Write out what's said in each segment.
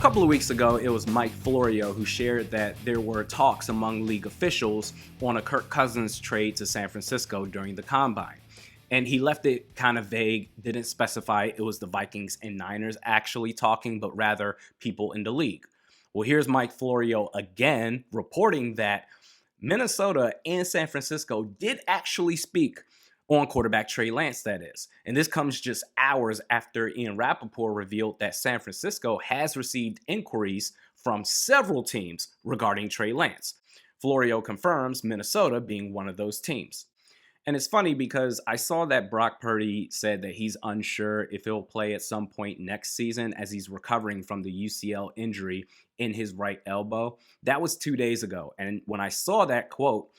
couple of weeks ago, it was Mike Florio who shared that there were talks among league officials on a Kirk Cousins trade to San Francisco during the Combine. And he left it kind of vague, didn't specify it was the Vikings and Niners actually talking, but rather people in the league. Well, here's Mike Florio again reporting that Minnesota and San Francisco did actually speak on quarterback Trey Lance, that is. And this comes just hours after Ian Rappaport revealed that San Francisco has received inquiries from several teams regarding Trey Lance. Florio confirms Minnesota being one of those teams. And it's funny because I saw that Brock Purdy said that he's unsure if he'll play at some point next season as he's recovering from the UCL injury in his right elbow. That was 2 days ago. And when I saw that quote,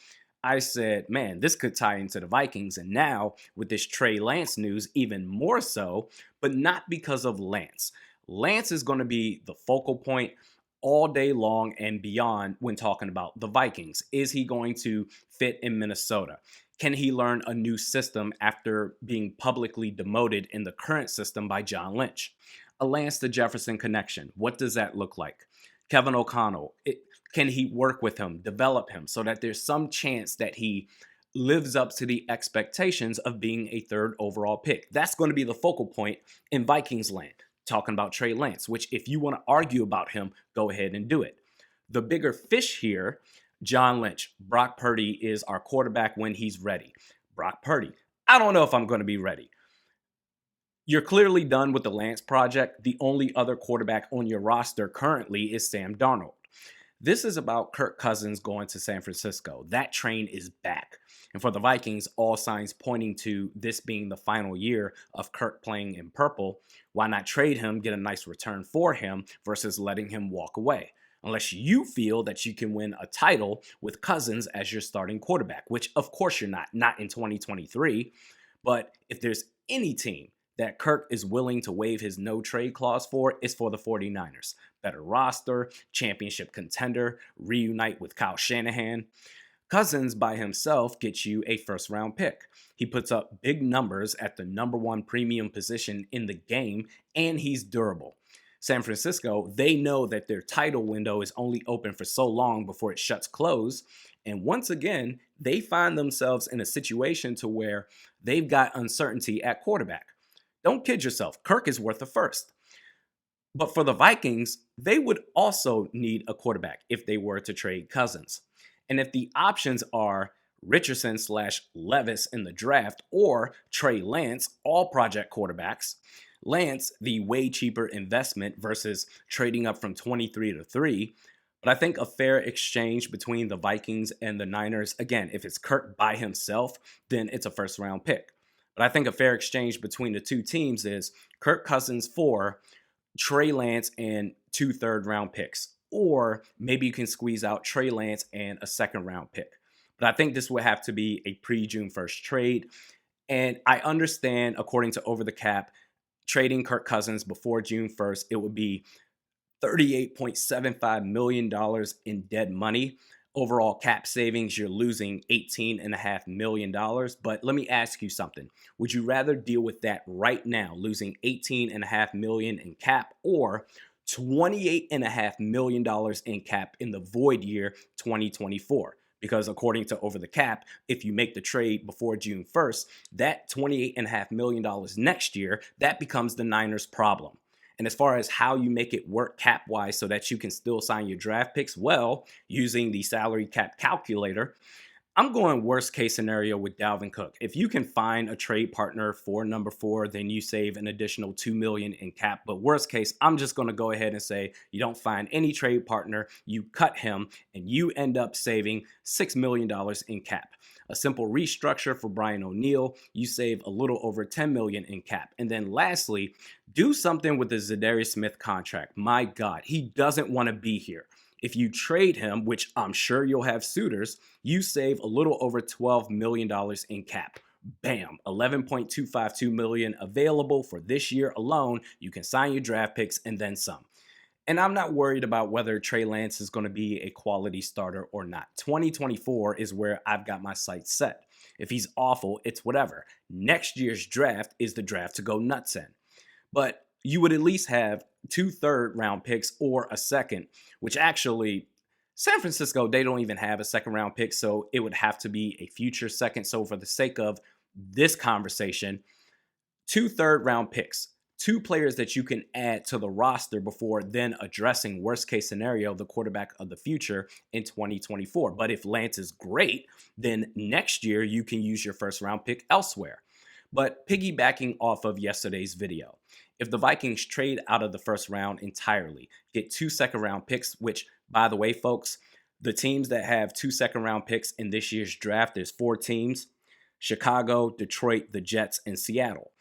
I said, man, this could tie into the Vikings. And now with this Trey Lance news, even more so, but not because of Lance. Lance is going to be the focal point all day long and beyond when talking about the Vikings. Is he going to fit in Minnesota? Can he learn a new system after being publicly demoted in the current system by John Lynch? A Lance to Jefferson connection. What does that look like? Kevin O'Connell. Can he work with him, develop him so that there's some chance that he lives up to the expectations of being a third overall pick? That's going to be the focal point in Vikings land, talking about Trey Lance, which if you want to argue about him, go ahead and do it. The bigger fish here, John Lynch. Brock Purdy is our quarterback when he's ready. Brock Purdy. I don't know if I'm going to be ready. You're clearly done with the Lance project. The only other quarterback on your roster currently is Sam Darnold. This is about Kirk Cousins going to San Francisco. That train is back. And for the Vikings, all signs pointing to this being the final year of Kirk playing in purple. Why not trade him, get a nice return for him versus letting him walk away? Unless you feel that you can win a title with Cousins as your starting quarterback, which of course you're not in 2023. But if there's any team that Kirk is willing to waive his no trade clause for, it's for the 49ers. Better roster, championship contender, reunite with Kyle Shanahan. Cousins by himself gets you a first round pick. He puts up big numbers at the number one premium position in the game, and he's durable. San Francisco, they know that their title window is only open for so long before it shuts closed. And once again, they find themselves in a situation to where they've got uncertainty at quarterback. Don't kid yourself. Kirk is worth a first. But for the Vikings, they would also need a quarterback if they were to trade Cousins. And if the options are Richardson / Levis in the draft or Trey Lance, all project quarterbacks, Lance, the way cheaper investment versus trading up from 23 to 3. But I think a fair exchange between the Vikings and the Niners, again, if it's Kirk by himself, then it's a first round pick. But I think a fair exchange between the two teams is Kirk Cousins for Trey Lance and 2 third-round picks. Or maybe you can squeeze out Trey Lance and a second-round pick. But I think this would have to be a pre-June 1st trade. And I understand, according to Over the Cap, trading Kirk Cousins before June 1st, it would be $38.75 million in dead money. Overall cap savings, you're losing $18.5 million. But let me ask you something. Would you rather deal with that right now, losing $18.5 million in cap, or $28.5 million in cap in the void year 2024? Because according to Over the Cap, if you make the trade before June 1st, that $28.5 million next year, that becomes the Niners' problem. And as far as how you make it work cap-wise so that you can still sign your draft picks, well, using the salary cap calculator, I'm going worst case scenario with Dalvin Cook. If you can find a trade partner for number 4, then you save an additional $2 million in cap. But worst case, I'm just going to go ahead and say you don't find any trade partner, you cut him, and you end up saving $6 million in cap. A simple restructure for Brian O'Neill, you save a little over $10 million in cap. And then lastly, do something with the Zadarius Smith contract. My God, he doesn't want to be here. If you trade him, which I'm sure you'll have suitors, you save a little over $12 million in cap. Bam, $11.252 million available for this year alone. You can sign your draft picks and then some. And I'm not worried about whether Trey Lance is going to be a quality starter or not. 2024 is where I've got my sights set. If he's awful, it's whatever. Next year's draft is the draft to go nuts in. But you would at least have 2 third-round picks or a second, which actually San Francisco, they don't even have a second-round pick, so it would have to be a future second. So for the sake of this conversation, 2 third-round picks, 2 players that you can add to the roster before then addressing worst case scenario, the quarterback of the future in 2024. But if Lance is great, then next year you can use your first-round pick elsewhere. But piggybacking off of yesterday's video, if the Vikings trade out of the first round entirely, get 2 second-round picks, which, by the way, folks, the teams that have 2 second-round picks in this year's draft, there's 4 teams: Chicago, Detroit, the Jets, and Seattle.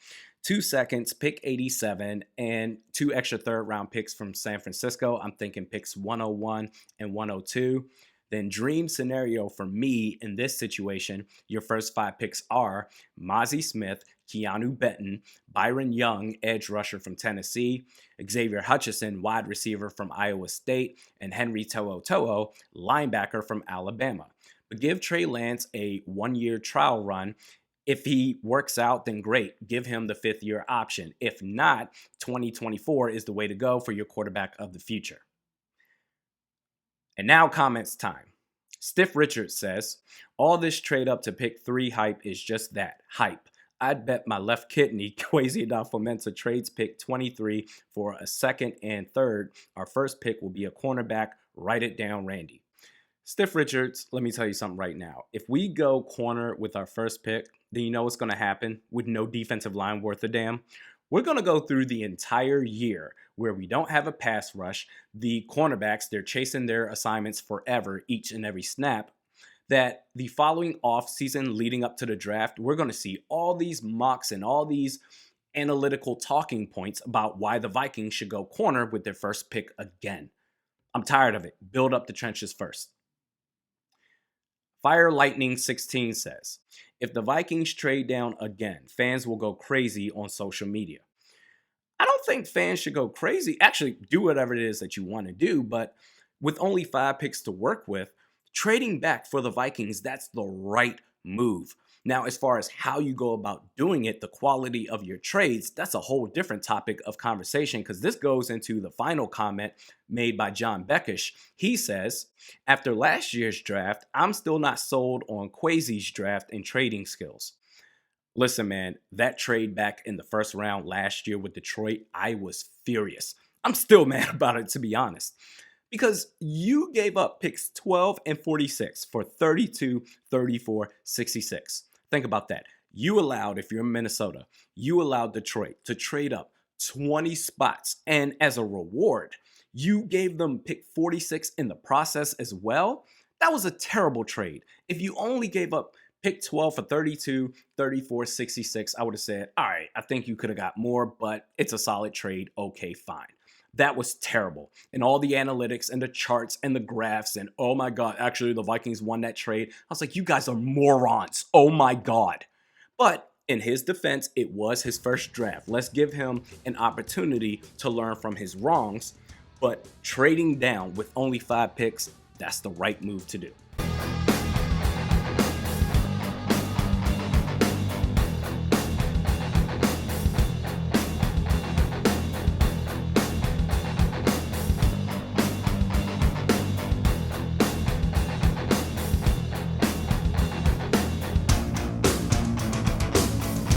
2 seconds, pick 87, and 2 extra third-round picks from San Francisco. I'm thinking picks 101 and 102. Then dream scenario for me in this situation, your first 5 picks are Mozzie Smith, Keanu Benton, Byron Young, edge rusher from Tennessee, Xavier Hutchinson, wide receiver from Iowa State, and Henry To'oTo'o, linebacker from Alabama. But give Trey Lance a 1-year trial run. If he works out, then great. Give him the 5th-year option. If not, 2024 is the way to go for your quarterback of the future. And now comments time. Stiff Richards says, all this trade up to pick 3 hype is just that, hype. I'd bet my left kidney, Kwesi Adofo-Mensah, trades pick 23 for a second and third. Our first pick will be a cornerback. Write it down, Randy. Stiff Richards, let me tell you something right now. If we go corner with our first pick, then you know what's going to happen with no defensive line worth a damn. We're going to go through the entire year where we don't have a pass rush. The cornerbacks, they're chasing their assignments forever, each and every snap. That the following offseason leading up to the draft, we're going to see all these mocks and all these analytical talking points about why the Vikings should go corner with their first pick again. I'm tired of it. Build up the trenches first. Fire Lightning 16 says, if the Vikings trade down again, fans will go crazy on social media. I don't think fans should go crazy. Actually, do whatever it is that you want to do, but with only 5 picks to work with, trading back for the Vikings, that's the right move. Now, as far as how you go about doing it, the quality of your trades, that's a whole different topic of conversation, because this goes into the final comment made by John Beckish. He says, after last year's draft, I'm still not sold on Kwesi's draft and trading skills. Listen, man, that trade back in the first round last year with Detroit, I was furious. I'm still mad about it, to be honest. Because you gave up picks 12 and 46 for 32, 34, 66. Think about that. You allowed, if you're in Minnesota, you allowed Detroit to trade up 20 spots. And as a reward, you gave them pick 46 in the process as well. That was a terrible trade. If you only gave up pick 12 for 32, 34, 66, I would have said, all right, I think you could have got more, but it's a solid trade. Okay, fine. That was terrible. And all the analytics and the charts and the graphs and, oh my God, actually the Vikings won that trade. I was like, you guys are morons. Oh my God. But in his defense, it was his first draft. Let's give him an opportunity to learn from his wrongs. But trading down with only 5 picks, that's the right move to do.